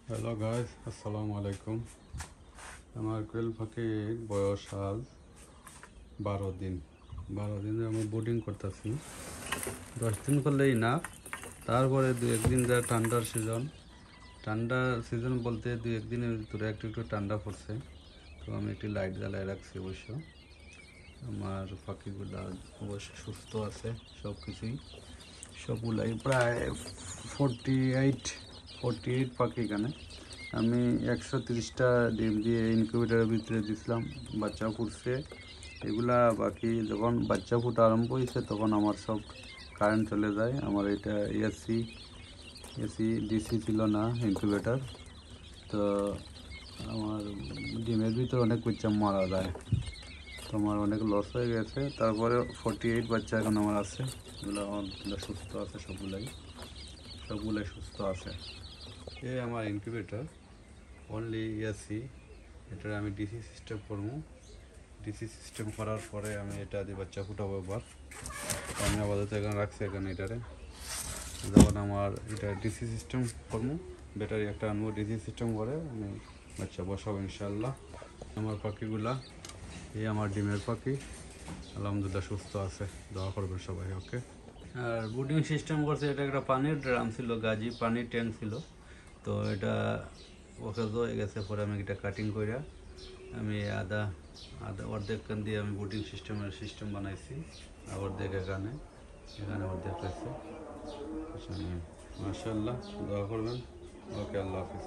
Hello guys, আসসালামু আলাইকুম। আমার কোয়েল পাখির বয়স আজ 12 দিন। 12 দিনে আমি বোর্ডিং করতেছি। 10 দিন করলেই না, তারপরে দু একদিন যা ঠান্ডার সিজন বলতে দু একদিনের ভিতরে একটু একটু ঠান্ডা পড়ছে। তো আমি একটি লাইট জ্বালায় রাখছি। অবশ্য আমার পাখিগুলা অবশ্য সুস্থ আছে, সব কিছুই সবগুলাই প্রায় 48 পাখি এখানে। আমি 130টা ডিম দিয়ে ইনকিউবেটারের ভিতরে দিছিলাম, বাচ্চা ফুটছে। এগুলা বাকি যখন বাচ্চা ফুটা আরম্ভ হয়েছে তখন আমার সব কারেন্ট চলে যায়। আমার এটা এসি ডিসি ছিল না, ইনকিউবেটার। তো আমার ডিমের ভিতরে অনেক বাচ্চা মারা যায়, তো আমার অনেক লস হয়ে গেছে। তারপরে 48 বাচ্চা এখন আমার আছে। এগুলো আমার সুস্থ আছে, সবগুলাই সুস্থ আছে। আমার ইনকিউবেটার অনলি এসি, এটা আমি ডিসি সিস্টেম করবো। ডিসি সিস্টেম করার পরে আমি এটা দিয়ে বাচ্চা ফুটাবো। এবার আমি আপাতত এখানে রাখছি, এখানে এটারে যখন আমার এটা ডিসি সিস্টেম করবো, ব্যাটারি একটা আনবো, ডিসি সিস্টেম করে আমি বাচ্চা বসাবো ইনশাল্লাহ। আমার পাখিগুলা আমার ডিমের পাখি আলহামদুলিল্লাহ সুস্থ আছে, দোয়া করবেন সবাই। ওকে। আর বুডিং সিস্টেম করছে, এটা একটা পানির ড্রাম ছিল, গাজি পানির ট্যাঙ্ক ছিল। তো এটা ওকে হয়ে গেছে, পরে আমি এটা কাটিং করে আমি আধা অর্ধেক দিয়ে আমি বুটিং সিস্টেম বানাইছি। আর অর্ধেক এখানে অর্ধেক আছে। মাশাআল্লাহ, দোয়া করবেন। ওকে, আল্লাহ হাফিজ।